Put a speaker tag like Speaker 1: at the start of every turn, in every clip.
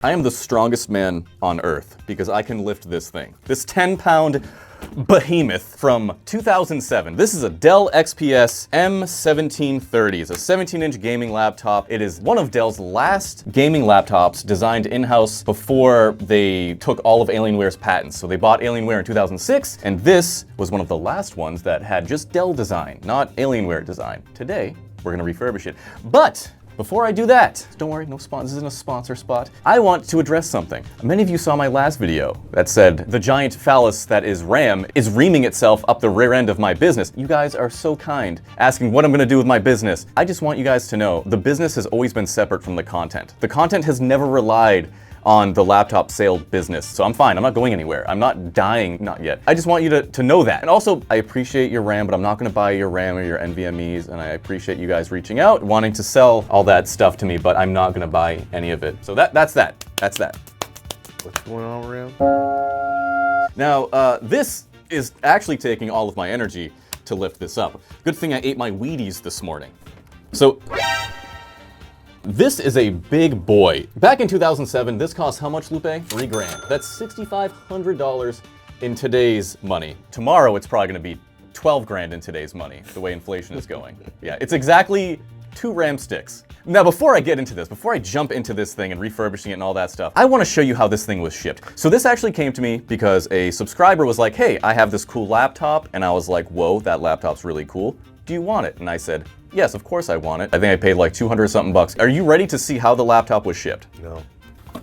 Speaker 1: I am the strongest man on earth because I can lift this thing. This 10-pound behemoth from 2007. This is a Dell XPS M1730. It's a 17-inch gaming laptop. It is one of Dell's last gaming laptops designed in-house before they took all of Alienware's patents. So they bought Alienware in 2006, and this was one of the last ones that had just Dell design, not Alienware design. Today, we're gonna refurbish it. But before I do that, don't worry, this isn't a sponsor spot. I want to address something. Many of you saw my last video that said the giant phallus that is RAM is reaming itself up the rear end of my business. You guys are so kind, asking what I'm gonna do with my business. I just want you guys to know the business has always been separate from the content. The content has never relied on the laptop sale business. So I'm fine, I'm not going anywhere. I'm not dying, not yet. I just want you to know that. And also, I appreciate your RAM, but I'm not gonna buy your RAM or your NVMEs, and I appreciate you guys reaching out, wanting to sell all that stuff to me, but I'm not gonna buy any of it. So that's that.
Speaker 2: What's going on, RAM?
Speaker 1: Now, this is actually taking all of my energy to lift this up. Good thing I ate my Wheaties this morning. So, this is a big boy. Back in 2007, this cost how much, Lupe? $3 grand. That's $6,500 in today's money. Tomorrow, it's probably gonna be 12 grand in today's money, the way inflation is going. Yeah, it's exactly 2 RAM sticks. Now, before I get into this, before I jump into this thing and refurbishing it and all that stuff, I wanna show you how this thing was shipped. So this actually came to me because a subscriber was like, hey, I have this cool laptop, and I was like, whoa, that laptop's really cool. Do you want it? And I said, yes, of course I want it. I think I paid like 200 something bucks. Are you ready to see how the laptop was shipped?
Speaker 2: No.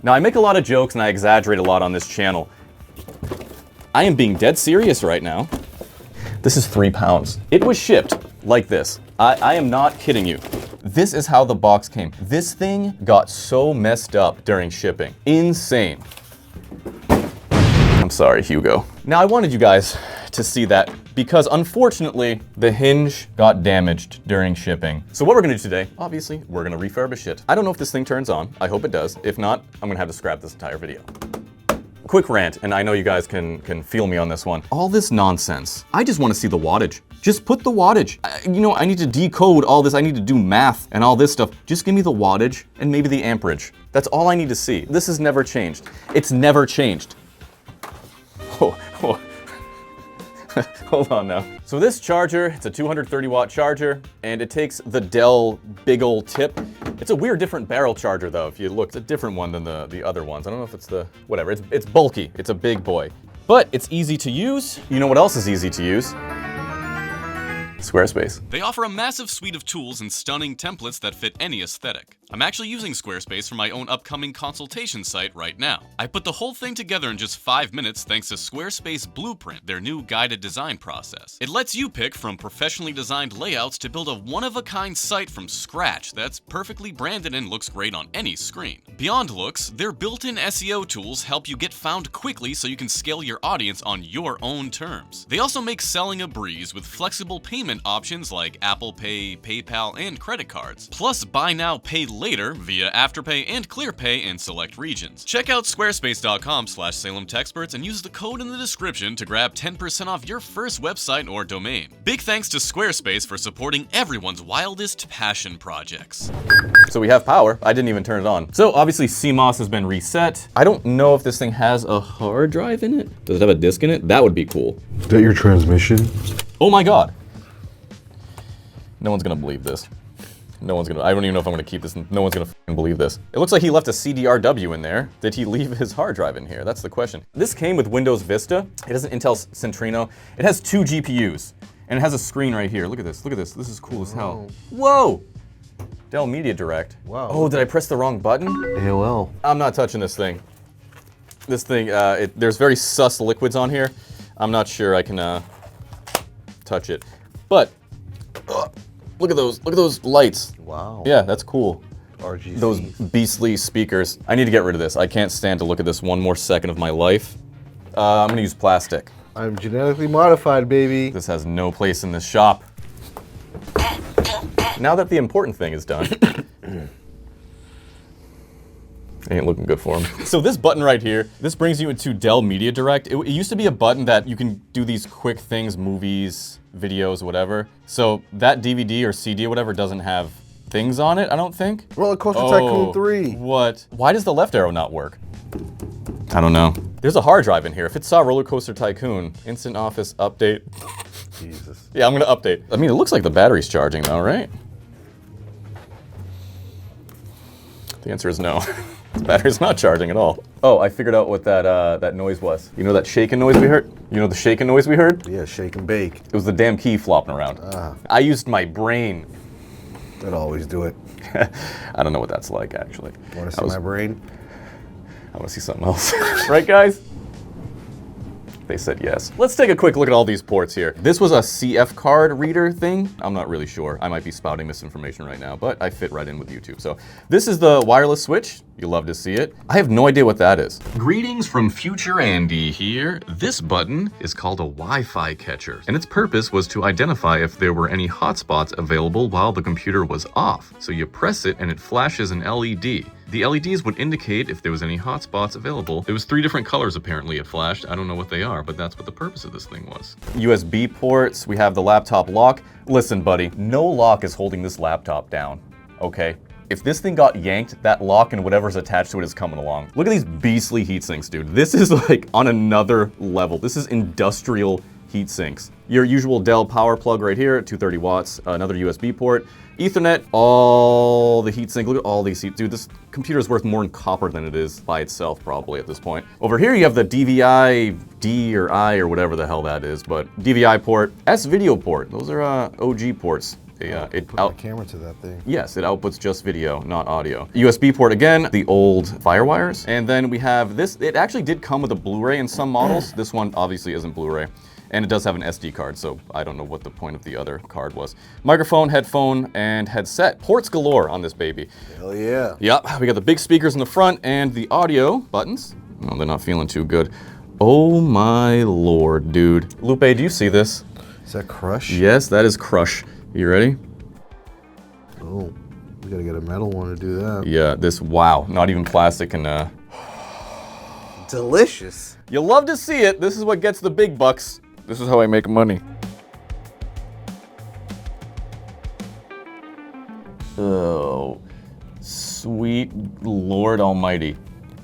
Speaker 1: Now, I make a lot of jokes and I exaggerate a lot on this channel. I am being dead serious right now. This is 3 pounds. It was shipped like this. I am not kidding you. This is how the box came. This thing got so messed up during shipping. Insane. I'm sorry, Hugo. Now, I wanted you guys to see that because unfortunately, the hinge got damaged during shipping. So what we're gonna do today, obviously, we're gonna refurbish it. I don't know if this thing turns on. I hope it does. If not, I'm gonna have to scrap this entire video. Quick rant, and I know you guys can feel me on this one. All this nonsense, I just wanna see the wattage. Just put the wattage. I need to decode all this. I need to do math and all this stuff. Just give me the wattage and maybe the amperage. That's all I need to see. This has never changed. It's never changed. Oh. Hold on now. So this charger, it's a 230 watt charger, and it takes the Dell big ol' tip. It's a weird different barrel charger though. If you look, it's a different one than the other ones. I don't know if it's the, whatever. It's bulky, it's a big boy. But it's easy to use. You know what else is easy to use? Squarespace.
Speaker 3: They offer a massive suite of tools and stunning templates that fit any aesthetic. I'm actually using Squarespace for my own upcoming consultation site right now. I put the whole thing together in just 5 minutes thanks to Squarespace Blueprint, their new guided design process. It lets you pick from professionally designed layouts to build a one-of-a-kind site from scratch that's perfectly branded and looks great on any screen. Beyond looks, their built-in SEO tools help you get found quickly so you can scale your audience on your own terms. They also make selling a breeze with flexible payment options like Apple Pay, PayPal, and credit cards. Plus, buy now, pay later via Afterpay and ClearPay in select regions. Check out squarespace.com/SalemTexperts and use the code in the description to grab 10% off your first website or domain. Big thanks to Squarespace for supporting everyone's wildest passion projects.
Speaker 1: So we have power. I didn't even turn it on. So obviously CMOS has been reset. I don't know if this thing has a hard drive in it. Does it have a disk in it? That would be cool.
Speaker 2: Is that your transmission?
Speaker 1: Oh my God. No one's gonna believe this. No one's gonna, I don't even know if I'm gonna keep this. No one's gonna f***ing believe this. It looks like he left a CDRW in there. Did he leave his hard drive in here? That's the question. This came with Windows Vista. It has an Intel Centrino. It has 2 GPUs. And it has a screen right here. Look at this, look at this. This is cool as hell. Whoa! Dell Media Direct.
Speaker 2: Wow.
Speaker 1: Oh, did I press the wrong button?
Speaker 2: AOL.
Speaker 1: I'm not touching this thing. This thing, there's very sus liquids on here. I'm not sure I can touch it. But, look at those lights.
Speaker 2: Wow.
Speaker 1: Yeah, that's cool.
Speaker 2: RGB.
Speaker 1: Those beastly speakers. I need to get rid of this. I can't stand to look at this one more second of my life. I'm gonna use plastic.
Speaker 2: I'm genetically modified, baby.
Speaker 1: This has no place in this shop. Now that the important thing is done. Ain't looking good for him. So this button right here, this brings you into Dell Media Direct. It used to be a button that you can do these quick things, movies, videos, whatever. So that DVD or CD or whatever doesn't have things on it, I don't think.
Speaker 2: Roller Coaster Tycoon 3.
Speaker 1: What? Why does the left arrow not work? I don't know. There's a hard drive in here. If it saw Roller Coaster Tycoon, instant office update.
Speaker 2: Jesus.
Speaker 1: Yeah, I'm gonna update. I mean, it looks like the battery's charging though, right? The answer is no. The battery's not charging at all. Oh, I figured out what that noise was. You know that shaking noise we heard? You know the shaking noise we heard?
Speaker 2: Yeah, shake and bake.
Speaker 1: It was the damn key flopping around. I used my brain.
Speaker 2: I'd always do it.
Speaker 1: I don't know what that's like, actually.
Speaker 2: Want to see my brain?
Speaker 1: I want to see something else. Right, guys? They said yes. Let's take a quick look at all these ports here. This was a CF card reader thing. I'm not really sure. I might be spouting misinformation right now, but I fit right in with YouTube. So this is the wireless switch. You love to see it. I have no idea what that is. Greetings from future Andy here. This button is called a Wi-Fi catcher, and its purpose was to identify if there were any hotspots available while the computer was off. So you press it and it flashes an LED. The LEDs would indicate if there was any hotspots available. There was 3 different colors apparently it flashed. I don't know what they are, but that's what the purpose of this thing was. USB ports, we have the laptop lock. Listen, buddy, no lock is holding this laptop down, okay? If this thing got yanked, that lock and whatever's attached to it is coming along. Look at these beastly heat sinks, dude. This is like on another level. This is industrial heat sinks. Your usual Dell power plug right here, 230 watts, another USB port, Ethernet, all the heatsink. Look at all these heat. Dude, this computer is worth more in copper than it is by itself, probably at this point. Over here, you have the DVI D or I or whatever the hell that is, but DVI port, S video port. Those are OG ports.
Speaker 2: Put my camera to that thing.
Speaker 1: Yes, it outputs just video, not audio. USB port again, the old Firewires. And then we have this. It actually did come with a Blu-ray in some models. This one obviously isn't Blu-ray. And it does have an SD card, so I don't know what the point of the other card was. Microphone, headphone, and headset. Ports galore on this baby.
Speaker 2: Hell yeah.
Speaker 1: Yep, we got the big speakers in the front and the audio buttons. Oh, they're not feeling too good. Oh my lord, dude. Lupe, do you see this?
Speaker 2: Is that Crush?
Speaker 1: Yes, that is Crush. You ready?
Speaker 2: Oh, we gotta get a metal one to do that.
Speaker 1: Yeah, this, wow, not even plastic and
Speaker 2: Delicious.
Speaker 1: You love to see it. This is what gets the big bucks. This is how I make money. Oh, sweet Lord Almighty.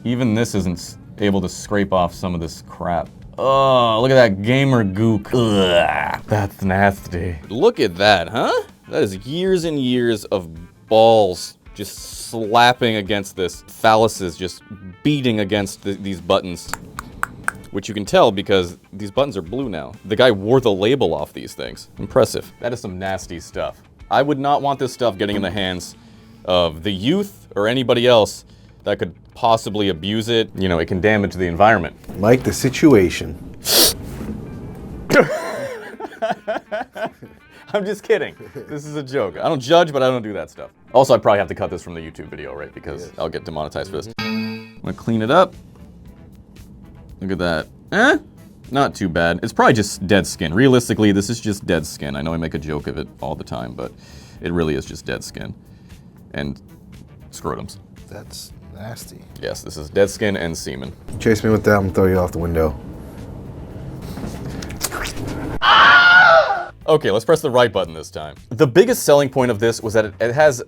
Speaker 1: Even this isn't able to scrape off some of this crap. Oh, look at that gamer gook. Ugh, that's nasty. Look at that, huh? That is years and years of balls just slapping against this. Phalluses just beating against these buttons. Which you can tell because these buttons are blue now. The guy wore the label off these things. Impressive. That is some nasty stuff. I would not want this stuff getting in the hands of the youth or anybody else that could possibly abuse it. You know, it can damage the environment.
Speaker 2: Like the situation.
Speaker 1: I'm just kidding. This is a joke. I don't judge, but I don't do that stuff. Also, I probably have to cut this from the YouTube video, right? Because I'll get demonetized for this. I'm gonna clean it up. Look at that. Not too bad. It's probably just dead skin. Realistically, this is just dead skin. I know I make a joke of it all the time, but it really is just dead skin. And scrotums.
Speaker 2: That's nasty.
Speaker 1: Yes, this is dead skin and semen.
Speaker 2: Chase me with that, I'm gonna throw you off the window.
Speaker 1: Okay, let's press the right button this time. The biggest selling point of this was that it has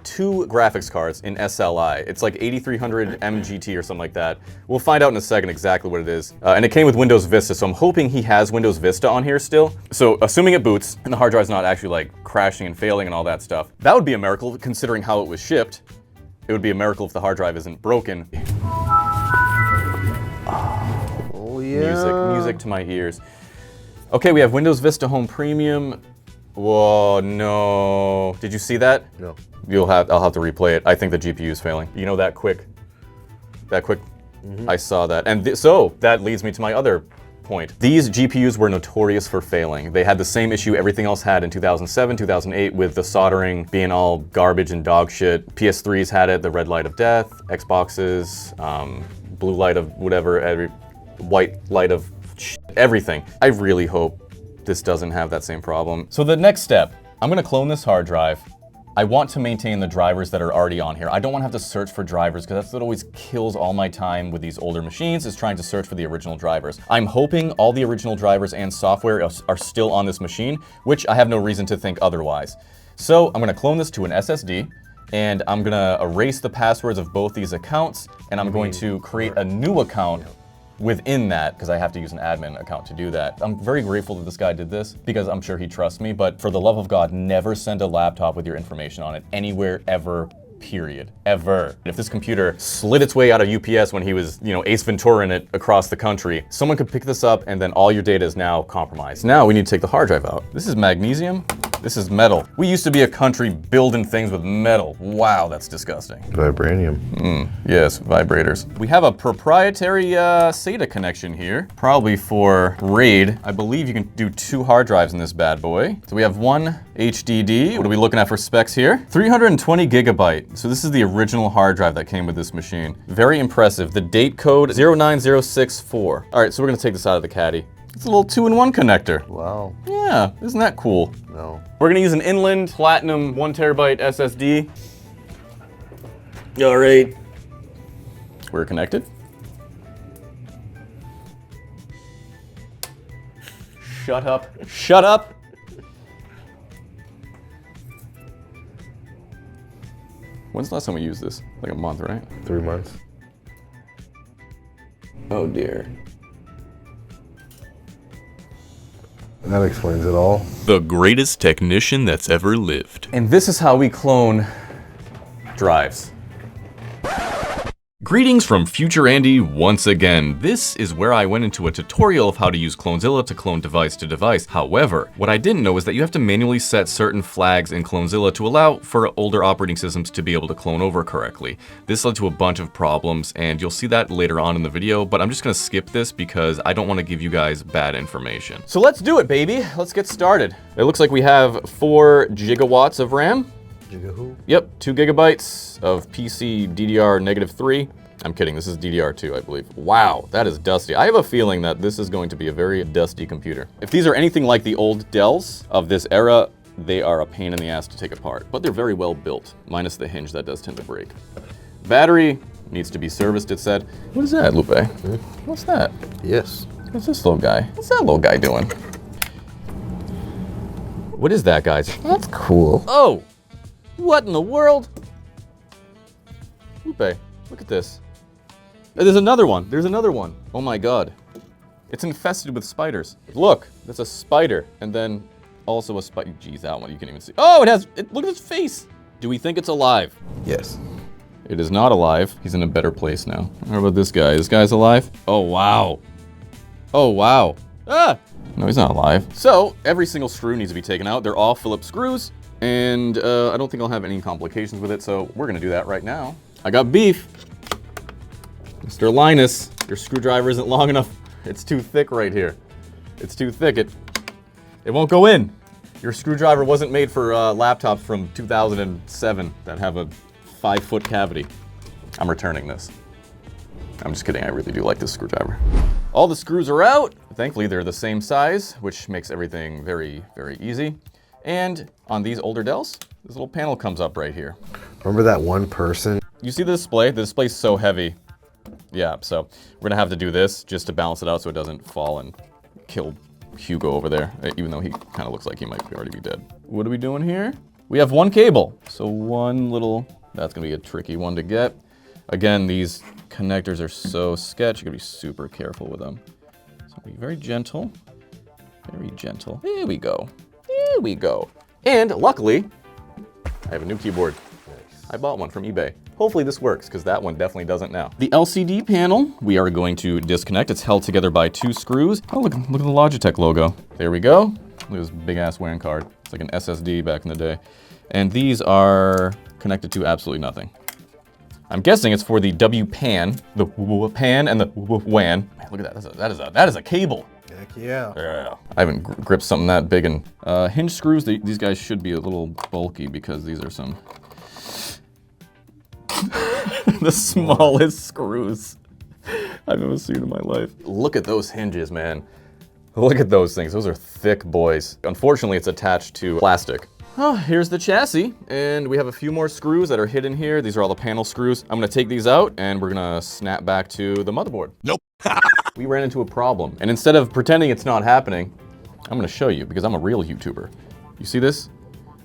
Speaker 1: 2 graphics cards in SLI. It's like 8300 MGT or something like that. We'll find out in a second exactly what it is. And it came with Windows Vista, so I'm hoping he has Windows Vista on here still. So assuming it boots and the hard drive's not actually like crashing and failing and all that stuff, that would be a miracle considering how it was shipped. It would be a miracle if the hard drive isn't broken.
Speaker 2: Oh yeah.
Speaker 1: Music to my ears. Okay, we have Windows Vista Home Premium. Whoa, no. Did you see that?
Speaker 2: No.
Speaker 1: I'll have to replay it. I think the GPU is failing. You know, that quick. I saw that. And so that leads me to my other point. These GPUs were notorious for failing. They had the same issue everything else had in 2007, 2008 with the soldering being all garbage and dog shit. PS3s had it, the red light of death, Xboxes, blue light of whatever, white light of shit, everything. I really hope this doesn't have that same problem. So the next step, I'm gonna clone this hard drive. I want to maintain the drivers that are already on here. I don't want to have to search for drivers because that's what always kills all my time with these older machines is trying to search for the original drivers. I'm hoping all the original drivers and software are still on this machine, which I have no reason to think otherwise. So I'm gonna clone this to an SSD, and I'm gonna erase the passwords of both these accounts, and I'm going to create a new account within that, because I have to use an admin account to do that. I'm very grateful that this guy did this, because I'm sure he trusts me, but for the love of God, never send a laptop with your information on it anywhere, ever, period. Ever. If this computer slid its way out of UPS when he was, Ace Venturing it across the country, someone could pick this up and then all your data is now compromised. Now we need to take the hard drive out. This is magnesium. This is metal. We used to be a country building things with metal. Wow, that's disgusting.
Speaker 2: Vibranium.
Speaker 1: Yes, vibrators. We have a proprietary SATA connection here, probably for RAID. I believe you can do 2 hard drives in this bad boy. So we have 1 HDD. What are we looking at for specs here? 320 gigabyte. So this is the original hard drive that came with this machine. Very impressive. The date code 09064. All right, so we're gonna take this out of the caddy. It's a little 2-in-1 connector.
Speaker 2: Wow.
Speaker 1: Yeah, isn't that cool?
Speaker 2: No.
Speaker 1: We're gonna use an Inland Platinum 1 terabyte SSD. All right. We're connected. Shut up. Shut up. When's the last time we used this? Like a month, right?
Speaker 2: 3 months.
Speaker 1: Oh dear.
Speaker 2: That explains it all.
Speaker 3: The greatest technician that's ever lived.
Speaker 1: And this is how we clone drives.
Speaker 3: Greetings from Future Andy once again. This is where I went into a tutorial of how to use Clonezilla to clone device to device. However, what I didn't know is that you have to manually set certain flags in Clonezilla to allow for older operating systems to be able to clone over correctly. This led to a bunch of problems, and you'll see that later on in the video, but I'm just gonna skip this because I don't want to give you guys bad information.
Speaker 1: So let's do it, baby. Let's get started. It looks like we have 4 gigawatts of RAM.
Speaker 2: Giga-who?
Speaker 1: Yep, 2 gigabytes of PC DDR-3. I'm kidding, this is DDR2, I believe. Wow, that is dusty. I have a feeling that this is going to be a very dusty computer. If these are anything like the old Dells of this era, they are a pain in the ass to take apart, but they're very well built, minus the hinge that does tend to break. Battery needs to be serviced, it said. What is that, Lupe? What's that?
Speaker 2: Yes.
Speaker 1: What's this little guy? What's that little guy doing? What is that, guys?
Speaker 2: That's cool.
Speaker 1: Oh! What in the world? Lupe, look at this. There's another one. There's another one. Oh my god. It's infested with spiders. Look, that's a spider. And then also a spider. Geez, that one you can't even see. Oh, look at his face. Do we think it's alive?
Speaker 2: Yes.
Speaker 1: It is not alive. He's in a better place now. How about this guy? This guy's alive? Oh, wow. Oh, wow. Ah! No, he's not alive. So, every single screw needs to be taken out. They're all Phillips screws. And I don't think I'll have any complications with it, so we're gonna do that right now. I got beef. Mr. Linus, your screwdriver isn't long enough. It's too thick right here. It's too thick. It won't go in. Your screwdriver wasn't made for laptops from 2007 that have a 5-foot cavity. I'm returning this. I'm just kidding, I really do like this screwdriver. All the screws are out. Thankfully, they're the same size, which makes everything very, very easy. And on these older Dells, this little panel comes up right here.
Speaker 2: Remember that one person?
Speaker 1: You see the display? The display's so heavy. Yeah, so we're gonna have to do this just to balance it out so it doesn't fall and kill Hugo over there, even though he kind of looks like he might already be dead. What are we doing here? We have 1 cable. So that's gonna be a tricky one to get. Again, these connectors are so sketch, you gotta be super careful with them. So be very gentle, very gentle. There we go. There we go. And luckily, I have a new keyboard.
Speaker 2: Nice.
Speaker 1: I bought one from eBay. Hopefully this works, because that one definitely doesn't now. The LCD panel, we are going to disconnect. It's held together by 2 screws. Oh, look at the Logitech logo. There we go. Look at this big-ass WAN card. It's like an SSD back in the day. And these are connected to absolutely nothing. I'm guessing it's for the WPAN, the PAN and the WAN. Man, look at that. That is a cable.
Speaker 2: Heck yeah.
Speaker 1: Yeah. I haven't gripped something that big. And hinge screws, these guys should be a little bulky because these are some the smallest screws I've ever seen in my life. Look at those hinges, man. Look at those things. Those are thick boys. Unfortunately, it's attached to plastic. Oh, here's the chassis, and we have a few more screws that are hidden here. These are all the panel screws. I'm gonna take these out, and we're gonna snap back to the motherboard.
Speaker 3: Nope.
Speaker 1: We ran into a problem, and instead of pretending it's not happening, I'm gonna show you, because I'm a real YouTuber. You see this?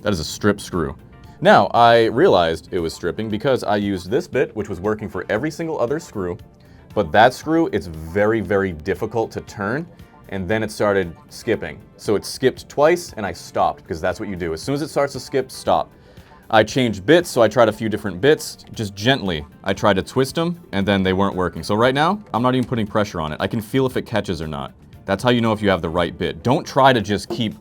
Speaker 1: That is a strip screw. Now, I realized it was stripping because I used this bit, which was working for every single other screw, but that screw, it's very, very difficult to turn, and then it started skipping. So it skipped twice, and I stopped, because that's what you do. As soon as it starts to skip, stop. I changed bits, so I tried a few different bits, just gently. I tried to twist them, and then they weren't working. So right now, I'm not even putting pressure on it. I can feel if it catches or not. That's how you know if you have the right bit. Don't try to just keep,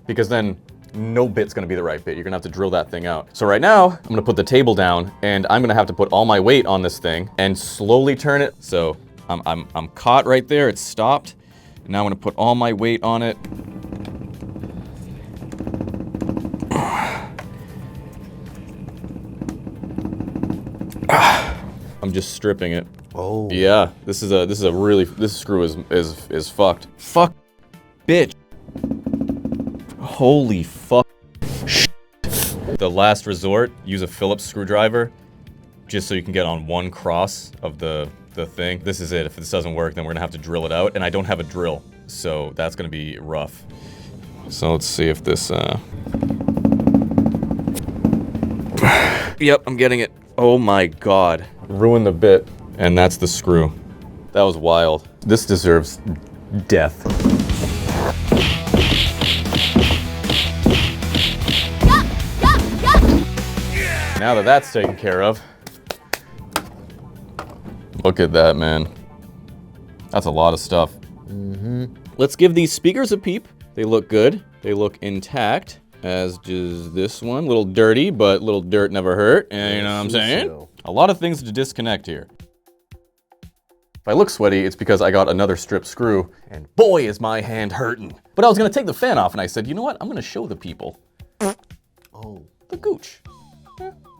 Speaker 1: because then no bit's gonna be the right bit. You're gonna have to drill that thing out. So right now, I'm gonna put the table down, and I'm gonna have to put all my weight on this thing and slowly turn it. So I'm caught right there, it's stopped. Now I'm gonna put all my weight on it. I'm just stripping it.
Speaker 2: Oh.
Speaker 1: Yeah, this screw is fucked. Fuck, bitch. Holy fuck. The last resort, use a Phillips screwdriver, just so you can get on one cross of the thing. This is it. If this doesn't work, then we're gonna have to drill it out, and I don't have a drill, so that's gonna be rough. So let's see if this, Yep, I'm getting it. Oh my god. Ruined the bit. And that's the screw. That was wild. This deserves death. Now that that's taken care of. Look at that, man. That's a lot of stuff. Let's give these speakers a peep. They look good. They look intact. As does this one. Little dirty, but little dirt never hurt. And you know what I'm saying? A lot of things to disconnect here. If I look sweaty, it's because I got another strip screw, and boy is my hand hurting. But I was gonna take the fan off, and I said, you know what? I'm gonna show the people.
Speaker 2: Oh.
Speaker 1: The gooch.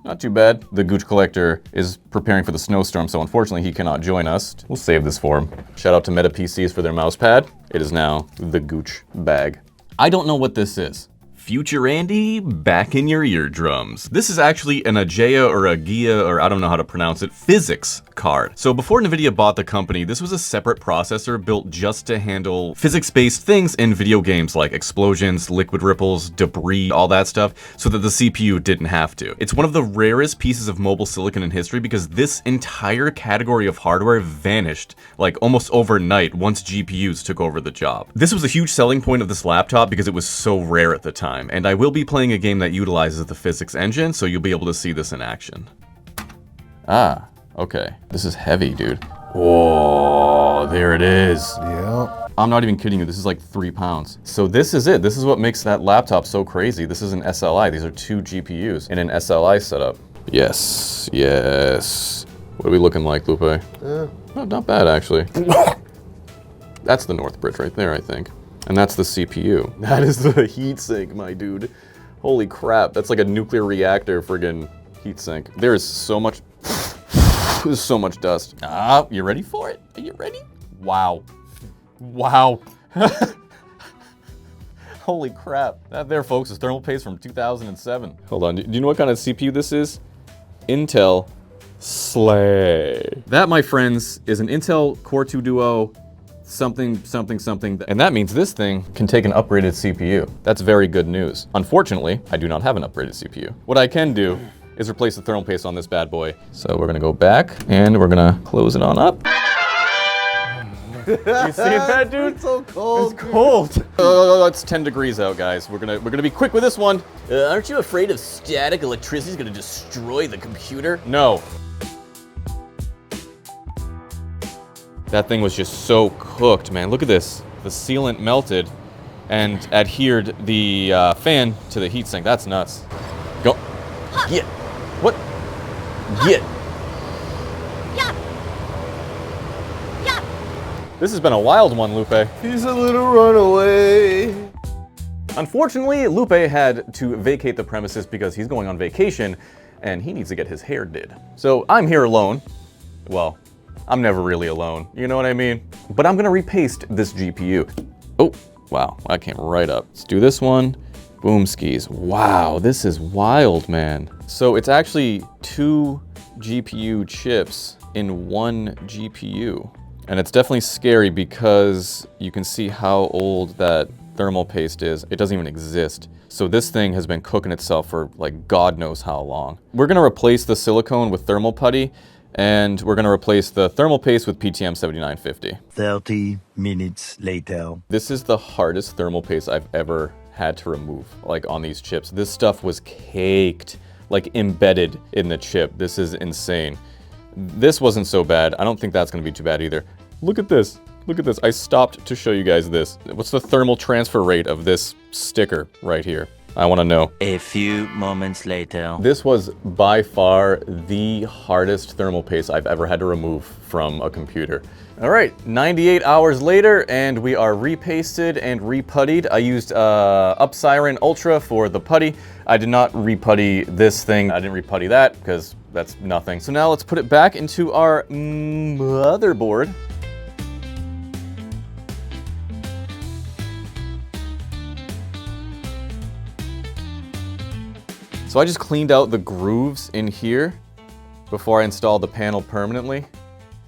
Speaker 1: Not too bad. The gooch collector is preparing for the snowstorm, so unfortunately he cannot join us. We'll save this for him. Shout out to Meta PCs for their mouse pad. It is now the gooch bag. I don't know what this is. Future Andy, back in your eardrums. This is actually an AGEIA or AGEIA, or I don't know how to pronounce it, PhysX card. So before NVIDIA bought the company, this was a separate processor built just to handle physics-based things in video games like explosions, liquid ripples, debris, all that stuff, so that the CPU didn't have to. It's one of the rarest pieces of mobile silicon in history because this entire category of hardware vanished like almost overnight once GPUs took over the job. This was a huge selling point of this laptop because it was so rare at the time. And I will be playing a game that utilizes the PhysX engine, so you'll be able to see this in action. Ah, okay. This is heavy, dude. Whoa, there it is.
Speaker 2: Yeah.
Speaker 1: I'm not even kidding you, this is like 3 pounds. So this is it. This is what makes that laptop so crazy. This is an SLI. These are 2 GPUs in an SLI setup. Yes, yes. What are we looking like, Lupe? Oh, not bad, actually. That's the North Bridge right there, I think. And that's the CPU. That is the heatsink, my dude. Holy crap, that's like a nuclear reactor friggin' heatsink. There is so much, there's so much dust. Ah, you ready for it? Are you ready? Wow. Wow. Holy crap. That there, folks, is thermal paste from 2007. Hold on, do you know what kind of CPU this is? Intel Slay. That, my friends, is an Intel Core 2 Duo something, and that means this thing can take an upgraded CPU. That's very good news. Unfortunately, I do not have an upgraded CPU. What I can do is replace the thermal paste on this bad boy. So we're gonna go back, and we're gonna close it on up. You see that, dude?
Speaker 2: It's so cold.
Speaker 1: It's cold. Oh, it's 10 degrees out, guys. We're gonna be quick with this one. Aren't you afraid of static electricity is gonna destroy the computer? No. That thing was just so cooked, man. Look at this. The sealant melted and adhered the fan to the heatsink. That's nuts. Go. Get. What? Get. This has been a wild one, Lupe.
Speaker 2: He's a little runaway.
Speaker 1: Unfortunately, Lupe had to vacate the premises because he's going on vacation and he needs to get his hair did. So I'm here alone. Well, I'm never really alone, you know what I mean? But I'm gonna repaste this GPU. Oh, wow, I came right up. Let's do this one. Boom skis. Wow, this is wild, man. So it's actually 2 GPU chips in 1 GPU. And it's definitely scary because you can see how old that thermal paste is, it doesn't even exist. So this thing has been cooking itself for like God knows how long. We're gonna replace the silicone with thermal putty, and we're gonna replace the thermal paste with PTM 7950.
Speaker 4: 30 minutes later.
Speaker 1: This is the hardest thermal paste I've ever had to remove, like on these chips. This stuff was caked, like embedded in the chip. This is insane. This wasn't so bad. I don't think that's gonna be too bad either. Look at this. Look at this. I stopped to show you guys this. What's the thermal transfer rate of this sticker right here? I want to know.
Speaker 4: A few moments later.
Speaker 1: This was by far the hardest thermal paste I've ever had to remove from a computer. All right, 98 hours later, and we are repasted and reputtied. I used Upsiren Ultra for the putty. I did not reputty this thing. I didn't reputty that because that's nothing. So now let's put it back into our motherboard. So I just cleaned out the grooves in here before I installed the panel permanently.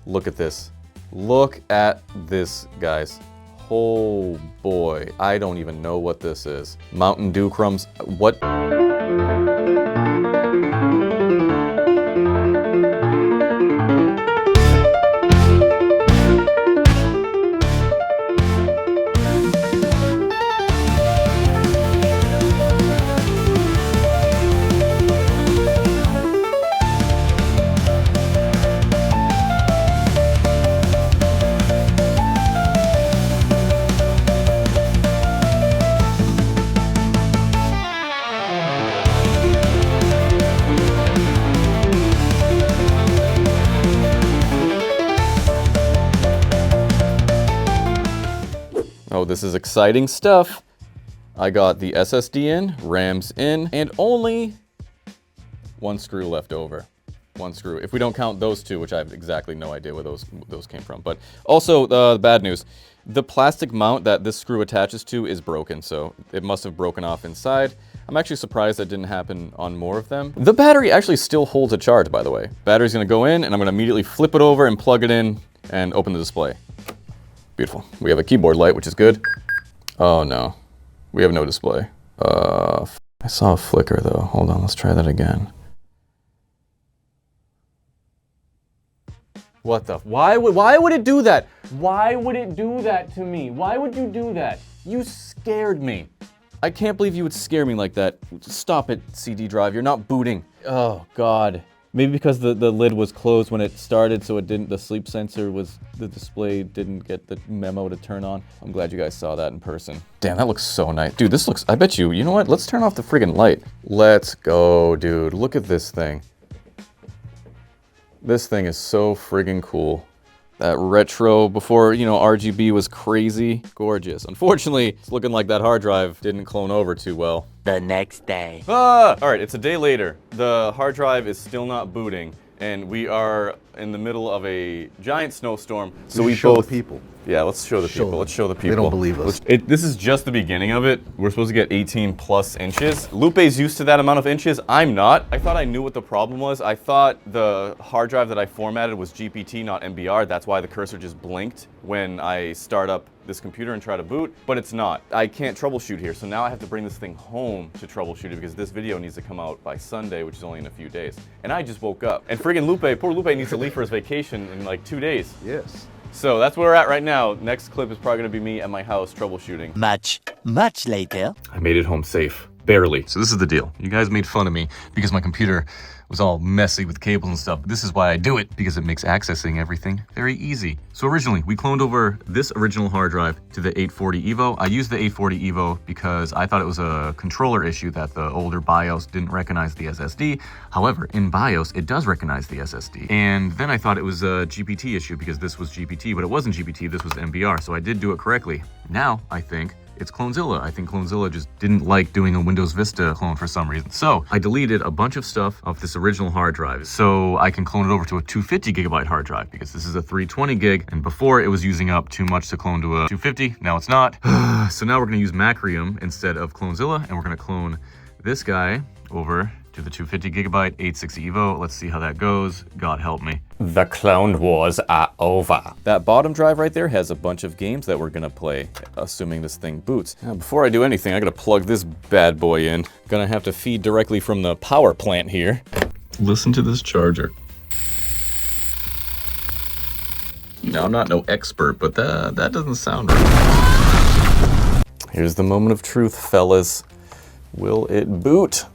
Speaker 1: Look at this. Look at this, guys. Oh boy, I don't even know what this is. Mountain Dew crumbs, what? Oh, this is exciting stuff. I got the SSD in, RAMs in, and only one screw left over. One screw. If we don't count those two, which I have exactly no idea where those came from. But also, the bad news. The plastic mount that this screw attaches to is broken, so it must have broken off inside. I'm actually surprised that didn't happen on more of them. The battery actually still holds a charge, by the way. Battery's gonna go in, and I'm gonna immediately flip it over and plug it in and open the display. Beautiful. We have a keyboard light, which is good. Oh no, we have no display. I saw a flicker though. Hold on, let's try that again. What the? Why would it do that? Why would it do that to me? Why would you do that? You scared me. I can't believe you would scare me like that. Stop it, CD drive. You're not booting. Oh God. Maybe because the lid was closed when it started, so it didn't, the sleep sensor was, the display didn't get the memo to turn on. I'm glad you guys saw that in person. Damn, that looks so nice. Dude, this looks, I bet you know what? Let's turn off the friggin' light. Let's go, dude. Look at this thing. This thing is so friggin' cool. That retro, before, you know, RGB was crazy. Gorgeous. Unfortunately, it's looking like that hard drive didn't clone over too well.
Speaker 4: The next day.
Speaker 1: All right, it's a day later. The hard drive is still not booting, and we are in the middle of a giant snowstorm. So we
Speaker 2: show
Speaker 1: both,
Speaker 2: the people.
Speaker 1: Yeah, let's show the people.
Speaker 2: them.
Speaker 1: Let's show the people.
Speaker 2: They don't believe us.
Speaker 1: This is just the beginning of it. We're supposed to get 18 plus inches. Lupe's used to that amount of inches. I'm not. I thought I knew what the problem was. I thought the hard drive that I formatted was GPT, not MBR. That's why the cursor just blinked when I start up this computer and try to boot, but it's not. I can't troubleshoot here, so now I have to bring this thing home to troubleshoot it because this video needs to come out by Sunday, which is only in a few days. And I just woke up. And friggin' Lupe, poor Lupe needs to leave for his vacation in like 2 days.
Speaker 2: Yes.
Speaker 1: So that's where we're at right now. Next clip is probably gonna be me at my house troubleshooting.
Speaker 4: Much later.
Speaker 1: I made it home safe. Barely. So this is the deal. You guys made fun of me because my computer was all messy with cables and stuff. This is why I do it, because it makes accessing everything very easy. So originally, we cloned over this original hard drive to the 840 EVO. I used the 840 EVO because I thought it was a controller issue that the older BIOS didn't recognize the SSD. However, in BIOS, it does recognize the SSD. And then I thought it was a GPT issue because this was GPT, but it wasn't GPT, this was MBR. So I did do it correctly. Now, I think it's Clonezilla. I think Clonezilla just didn't like doing a Windows Vista clone for some reason. So I deleted a bunch of stuff off this original hard drive so I can clone it over to a 250 gigabyte hard drive because this is a 320 gig. And before it was using up too much to clone to a 250. Now it's not. So now we're going to use Macrium instead of Clonezilla, and we're going to clone this guy over
Speaker 3: to the 250 gigabyte 860 Evo. Let's see how that goes. God help me.
Speaker 1: The Clone Wars are over. That bottom drive right there has a bunch of games that we're gonna play, assuming this thing boots. Now, before I do anything, I gotta plug this bad boy in. Gonna have to feed directly from the power plant here.
Speaker 3: Listen to this charger. Now, I'm not no expert, but that doesn't sound right.
Speaker 1: Here's the moment of truth, fellas. Will it boot?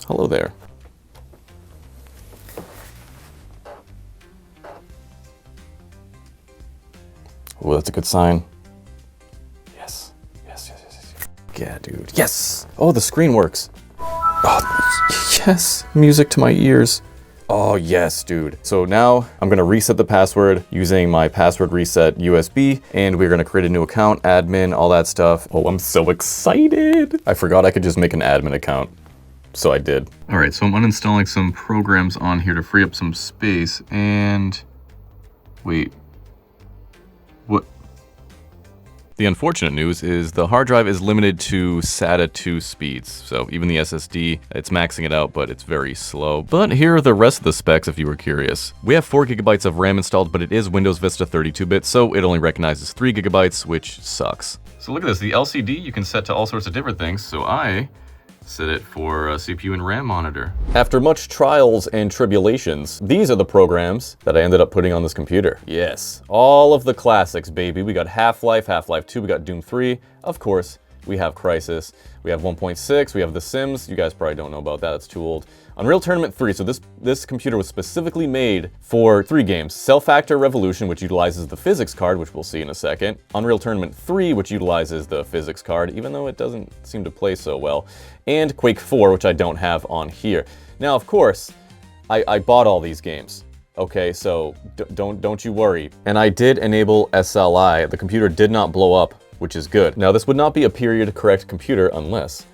Speaker 1: Hello there. Oh, that's a good sign. Yes. Yes, yes, yes, yes. Yeah, dude. Yes! Oh, the screen works. Oh, yes! Music to my ears. Oh, yes, dude. So now I'm gonna reset the password using my password reset USB, and we're gonna create a new account, admin, all that stuff. Oh, I'm so excited. I forgot I could just make an admin account. So I did. All right, so I'm uninstalling some programs on here to free up some space, and wait, what? The unfortunate news is the hard drive is limited to SATA 2 speeds. So even the SSD, it's maxing it out, but it's very slow. But here are the rest of the specs if you were curious. We have 4 gigabytes of RAM installed, but it is Windows Vista 32-bit, so it only recognizes 3 gigabytes, which sucks. So look at this, the LCD you can set to all sorts of different things, so I set it for a CPU and RAM monitor. After much trials and tribulations, these are the programs that I ended up putting on this computer. Yes, all of the classics, baby. We got Half-Life, Half-Life 2, we got Doom 3. Of course, we have Crysis. We have 1.6, we have The Sims. You guys probably don't know about that, it's too old. Unreal Tournament 3, so this computer was specifically made for 3 games. Cell Factor Revolution, which utilizes the physics card, which we'll see in a second. Unreal Tournament 3, which utilizes the physics card, even though it doesn't seem to play so well. And Quake 4, which I don't have on here. Now, of course, I bought all these games. Okay, so don't you worry. And I did enable SLI. The computer did not blow up, which is good. Now, this would not be a period correct computer unless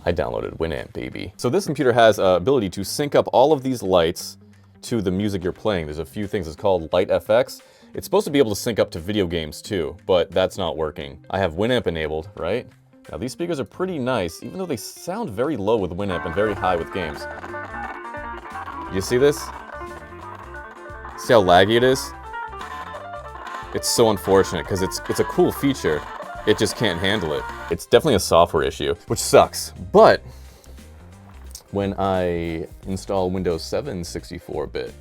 Speaker 1: I downloaded Winamp, baby. So this computer has ability to sync up all of these lights to the music you're playing. There's a few things, it's called Light FX. It's supposed to be able to sync up to video games too, but that's not working. I have Winamp enabled, right? Now these speakers are pretty nice, even though they sound very low with Winamp and very high with games. You see this? See how laggy it is? It's so unfortunate because it's a cool feature. It just can't handle it. It's definitely a software issue, which sucks. But when I install Windows 7 64-bit,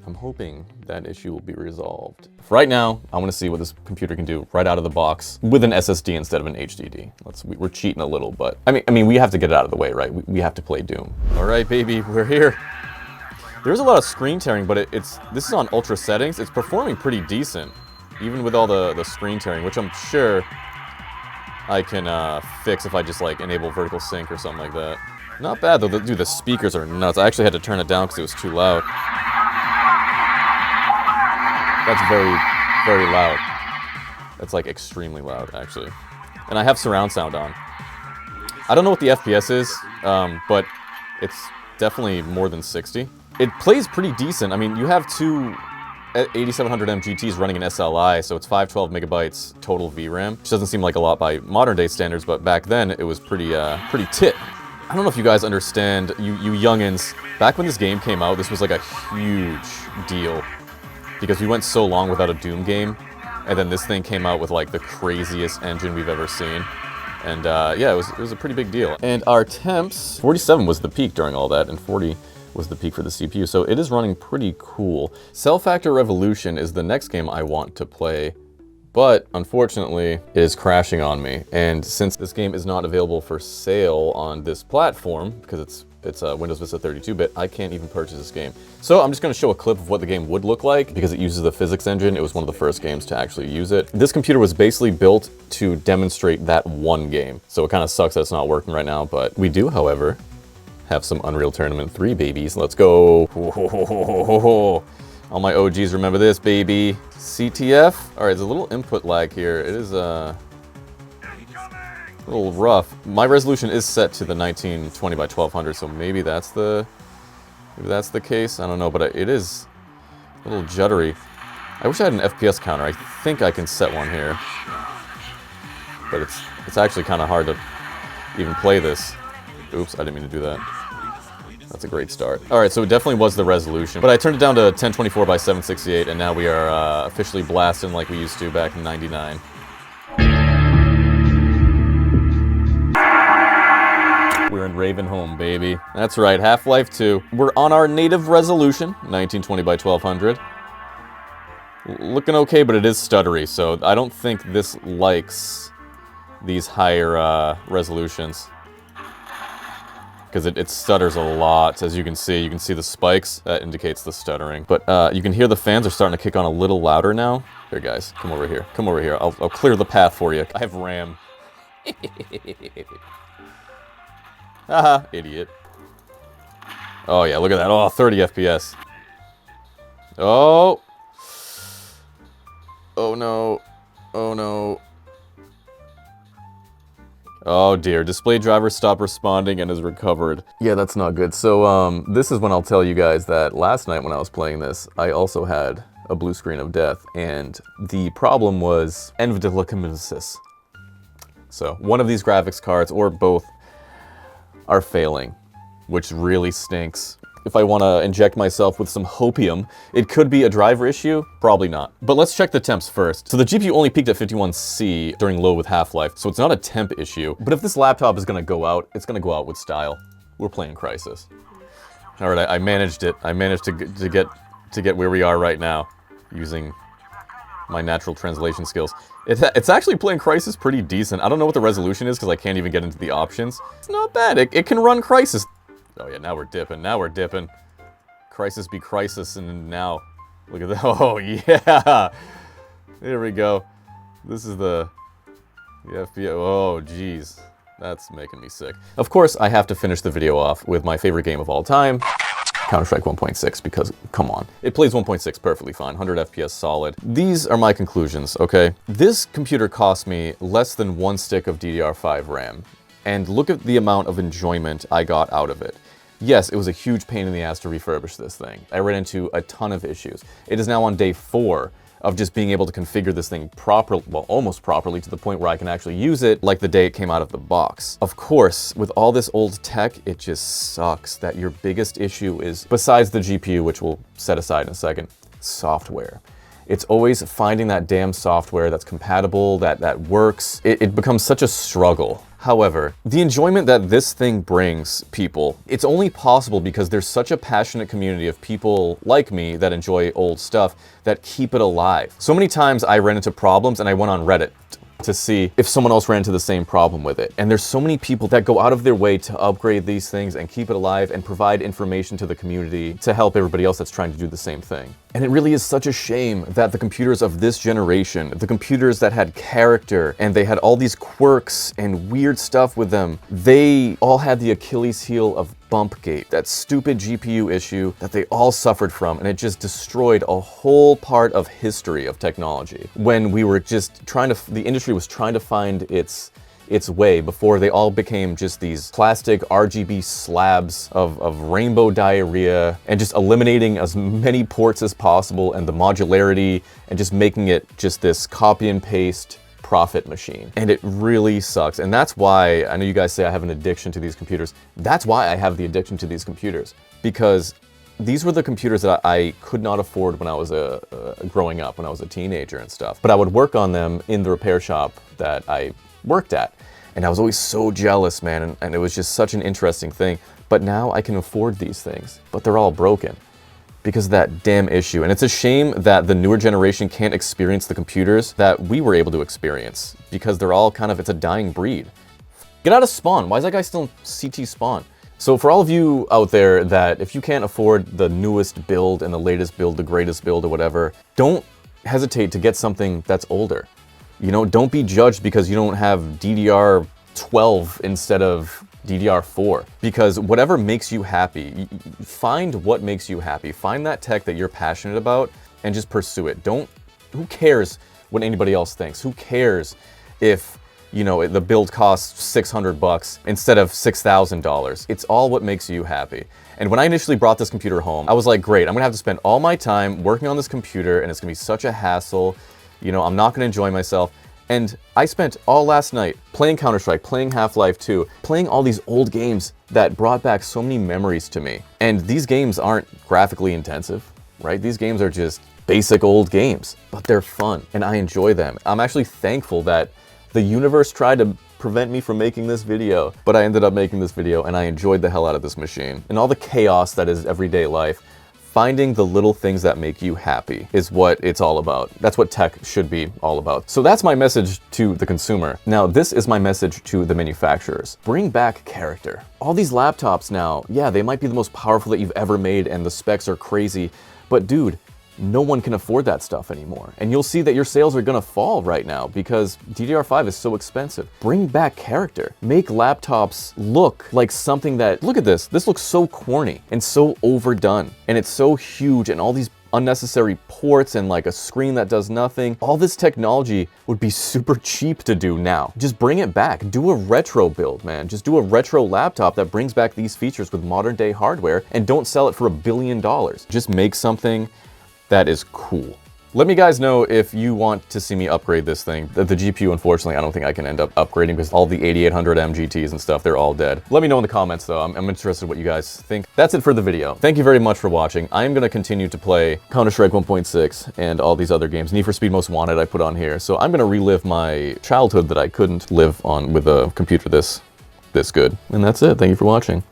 Speaker 1: I'm hoping that issue will be resolved. For right now, I want to see what this computer can do right out of the box with an SSD instead of an HDD. We're cheating a little, but I mean, we have to get it out of the way, right? We have to play Doom. All right, baby, we're here. There's a lot of screen tearing, but this is on ultra settings. It's performing pretty decent, even with all the screen tearing, which I'm sure I can fix if I just like enable vertical sync or something like that. Not bad though, dude, the speakers are nuts. I actually had to turn it down because it was too loud. That's very, very loud. That's like extremely loud, actually. And I have surround sound on. I don't know what the FPS is, but it's definitely more than 60. It plays pretty decent. I mean, you have 2 8700M GTs running an SLI, so it's 512 megabytes total VRAM, which doesn't seem like a lot by modern day standards, but back then it was pretty tit. I don't know if you guys understand, you youngins, back when this game came out, this was like a huge deal because we went so long without a Doom game, and then this thing came out with like the craziest engine we've ever seen. And yeah, it was a pretty big deal. And our temps, 47 was the peak during all that, and 40 was the peak for the CPU, so it is running pretty cool. Cell Factor Revolution is the next game I want to play, but unfortunately, it is crashing on me. And since this game is not available for sale on this platform, because it's Windows Vista 32-bit, I can't even purchase this game. So I'm just gonna show a clip of what the game would look like, because it uses the physics engine. It was one of the first games to actually use it. This computer was basically built to demonstrate that one game. So it kind of sucks that it's not working right now, but we do, however, have some Unreal Tournament 3 babies. Let's go. All my OGs remember this, baby. CTF. All right, there's a little input lag here. It is a little rough. My resolution is set to the 1920 by 1200, so maybe that's the case. I don't know, but it is a little juddery. I wish I had an FPS counter. I think I can set one here, but it's actually kind of hard to even play this. Oops, I didn't mean to do that. That's a great start. All right, so it definitely was the resolution, but I turned it down to 1024 by 768, and now we are officially blasting like we used to back in '99. We're in Ravenholm, baby. That's right, Half-Life 2. We're on our native resolution, 1920 by 1200. Looking okay, but it is stuttery, so I don't think this likes these higher resolutions. Because it stutters a lot, as you can see. You can see the spikes. That indicates the stuttering. But you can hear the fans are starting to kick on a little louder now. Here, guys, come over here. Come over here. I'll clear the path for you. I have RAM. Haha, idiot. Oh, yeah, look at that. Oh, 30 FPS. Oh. Oh, no. Oh, no. Oh dear, display driver stopped responding and is recovered. Yeah, that's not good. So this is when I'll tell you guys that last night when I was playing this, I also had a blue screen of death, and the problem was NVIDIA. So one of these graphics cards, or both, are failing, which really stinks. If I want to inject myself with some hopium, it could be a driver issue, probably not. But let's check the temps first. So the GPU only peaked at 51C during low with Half-Life, so it's not a temp issue. But if this laptop is gonna go out, it's gonna go out with style. We're playing Crysis. All right, I managed it. I managed to get where we are right now, using my natural translation skills. It's actually playing Crysis pretty decent. I don't know what the resolution is because I can't even get into the options. It's not bad. It can run Crysis. Oh yeah, now we're dipping. Now we're dipping. Crysis be Crysis, and now look at that. Oh yeah, there we go. This is the FPS. Oh geez, that's making me sick. Of course, I have to finish the video off with my favorite game of all time, Counter-Strike 1.6, because come on, it plays 1.6 perfectly fine, 100 FPS solid. These are my conclusions. Okay, this computer cost me less than 1 stick of DDR5 RAM. And look at the amount of enjoyment I got out of it. Yes, it was a huge pain in the ass to refurbish this thing. I ran into a ton of issues. It is now on day 4 of just being able to configure this thing properly, well, almost properly, to the point where I can actually use it like the day it came out of the box. Of course, with all this old tech, it just sucks that your biggest issue is, besides the GPU, which we'll set aside in a second, software. It's always finding that damn software that's compatible, that works. It becomes such a struggle. However, the enjoyment that this thing brings people, it's only possible because there's such a passionate community of people like me that enjoy old stuff that keep it alive. So many times I ran into problems and I went on Reddit to see if someone else ran into the same problem with it. And there's so many people that go out of their way to upgrade these things and keep it alive and provide information to the community to help everybody else that's trying to do the same thing. And it really is such a shame that the computers of this generation, the computers that had character and they had all these quirks and weird stuff with them, they all had the Achilles heel of Bumpgate, that stupid GPU issue that they all suffered from, and it just destroyed a whole part of history of technology. When we were just trying to, the industry was trying to find its way before they all became just these plastic RGB slabs of rainbow diarrhea, and just eliminating as many ports as possible and the modularity and just making it just this copy and paste profit machine. And it really sucks. And that's why, I know you guys say I have an addiction to these computers. That's why I have the addiction to these computers, because these were the computers that I could not afford when I was growing up, when I was a teenager and stuff. But I would work on them in the repair shop that I worked at. And I was always so jealous, man, and it was just such an interesting thing. But now I can afford these things, but they're all broken because of that damn issue. And it's a shame that the newer generation can't experience the computers that we were able to experience, because they're all kind of, it's a dying breed. Get out of Spawn. Why is that guy still in CT Spawn? So for all of you out there that if you can't afford the newest build and the latest build, the greatest build or whatever, don't hesitate to get something that's older. You know, don't be judged because you don't have DDR12 instead of DDR4, because whatever makes you happy, find what makes you happy. Find that tech that you're passionate about and just pursue it. Who cares what anybody else thinks? Who cares if, you know, the build costs $600 instead of $6,000? It's all what makes you happy. And when I initially brought this computer home, I was like, great, I'm gonna have to spend all my time working on this computer and it's gonna be such a hassle. You know, I'm not gonna enjoy myself. And I spent all last night playing Counter-Strike, playing Half-Life 2, playing all these old games that brought back so many memories to me. And these games aren't graphically intensive, right? These games are just basic old games, but they're fun and I enjoy them. I'm actually thankful that the universe tried to prevent me from making this video, but I ended up making this video and I enjoyed the hell out of this machine. And all the chaos that is everyday life, finding the little things that make you happy is what it's all about. That's what tech should be all about. So that's my message to the consumer. Now, this is my message to the manufacturers. Bring back character. All these laptops now, yeah, they might be the most powerful that you've ever made and the specs are crazy, but dude, no one can afford that stuff anymore. And you'll see that your sales are gonna fall right now because DDR5 is so expensive. Bring back character. Make laptops look like something that, look at this. This looks so corny and so overdone. And it's so huge and all these unnecessary ports and like a screen that does nothing. All this technology would be super cheap to do now. Just bring it back. Do a retro build, man. Just do a retro laptop that brings back these features with modern day hardware and don't sell it for $1 billion. Just make something that is cool. Let me guys know if you want to see me upgrade this thing. The GPU, unfortunately, I don't think I can end up upgrading because all the 8800M GTs and stuff, they're all dead. Let me know in the comments though. I'm interested in what you guys think. That's it for the video. Thank you very much for watching. I am gonna continue to play Counter-Strike 1.6 and all these other games. Need for Speed Most Wanted I put on here. So I'm gonna relive my childhood that I couldn't live on with a computer this good. And that's it. Thank you for watching.